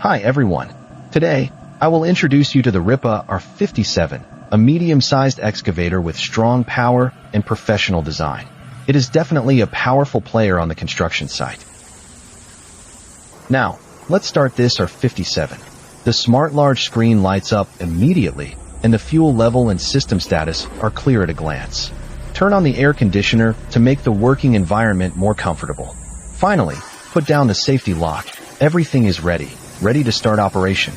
Hi everyone. Today, I will introduce you to the Rippa R57, a medium-sized excavator with strong power and professional design. It is definitely a powerful player on the construction site. Now, let's start this R57. The smart large screen lights up immediately, and the fuel level and system status are clear at a glance. Turn on the air conditioner to make the working environment more comfortable. Finally, put down the safety lock. Everything is ready to start operation.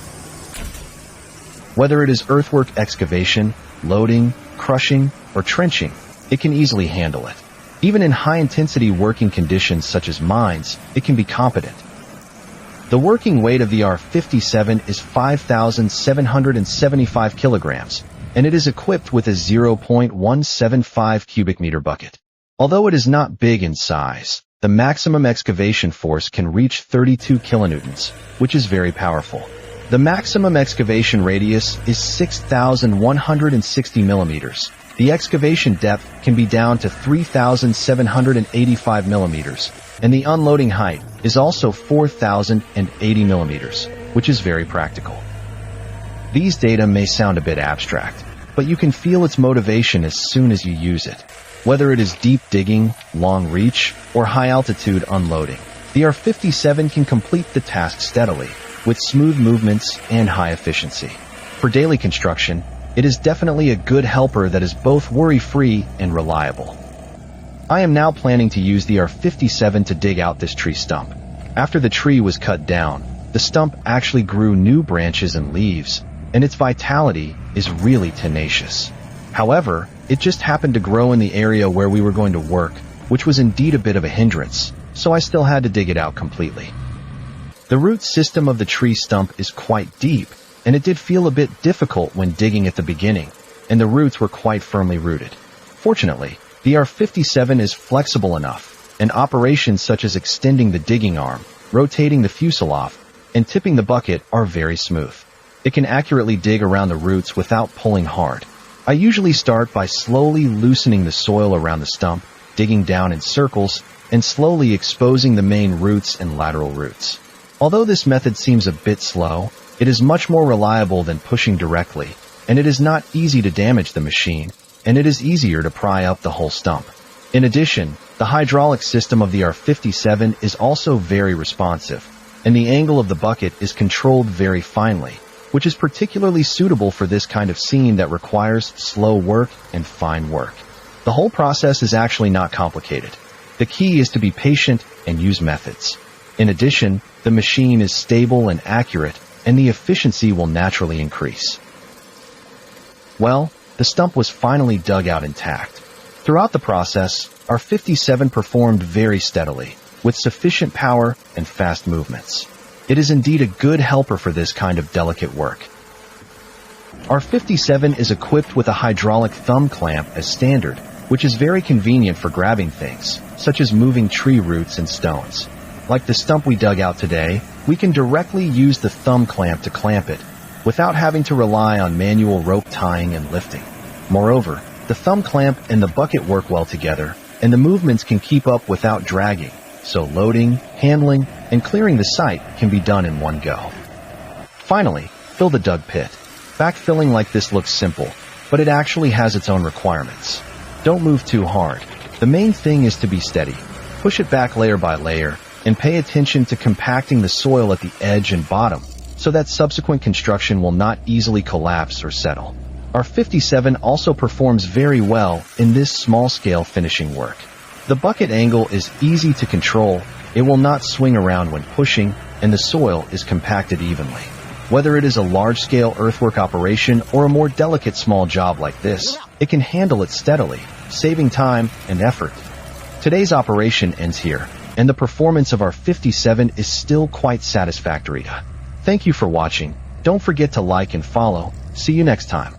Whether it is earthwork excavation, loading, crushing, or trenching, it can easily handle it. Even in high-intensity working conditions such as mines, it can be competent. The working weight of the R57 is 5,775 kilograms, and it is equipped with a 0.175 cubic meter bucket. Although it is not big in size, the maximum excavation force can reach 32 kilonewtons, which is very powerful. The maximum excavation radius is 6,160 millimeters. The excavation depth can be down to 3,785 millimeters, and the unloading height is also 4,080 millimeters, which is very practical. These data may sound a bit abstract, but you can feel its motivation as soon as you use it. Whether it is deep digging, long reach, or high-altitude unloading, the R57 can complete the task steadily, with smooth movements and high efficiency. For daily construction, it is definitely a good helper that is both worry-free and reliable. I am now planning to use the R57 to dig out this tree stump. After the tree was cut down, the stump actually grew new branches and leaves, and its vitality is really tenacious. However, it just happened to grow in the area where we were going to work, which was indeed a bit of a hindrance, so I still had to dig it out completely. The root system of the tree stump is quite deep, and it did feel a bit difficult when digging at the beginning, and the roots were quite firmly rooted. Fortunately, the R57 is flexible enough, and operations such as extending the digging arm, rotating the fuselage, and tipping the bucket are very smooth. It can accurately dig around the roots without pulling hard. I usually start by slowly loosening the soil around the stump, digging down in circles, and slowly exposing the main roots and lateral roots. Although this method seems a bit slow, it is much more reliable than pushing directly, and it is not easy to damage the machine, and it is easier to pry up the whole stump. In addition, the hydraulic system of the R57 is also very responsive, and the angle of the bucket is controlled very finely, which is particularly suitable for this kind of scene that requires slow work and fine work. The whole process is actually not complicated. The key is to be patient and use methods. In addition, the machine is stable and accurate, and the efficiency will naturally increase. Well, the stump was finally dug out intact. Throughout the process, our 57 performed very steadily, with sufficient power and fast movements. It is indeed a good helper for this kind of delicate work. Our 57 is equipped with a hydraulic thumb clamp as standard, which is very convenient for grabbing things, such as moving tree roots and stones. Like the stump we dug out today, we can directly use the thumb clamp to clamp it, without having to rely on manual rope tying and lifting. Moreover, the thumb clamp and the bucket work well together, and the movements can keep up without dragging, so loading, handling, and clearing the site can be done in one go. Finally, fill the dug pit. Backfilling like this looks simple, but it actually has its own requirements. Don't move too hard. The main thing is to be steady. Push it back layer by layer, and pay attention to compacting the soil at the edge and bottom, so that subsequent construction will not easily collapse or settle. Our 57 also performs very well in this small-scale finishing work. The bucket angle is easy to control, it will not swing around when pushing, and the soil is compacted evenly. Whether it is a large-scale earthwork operation or a more delicate small job like this, it can handle it steadily, saving time and effort. Today's operation ends here, and the performance of our 57 is still quite satisfactory. Thank you for watching. Don't forget to like and follow. See you next time.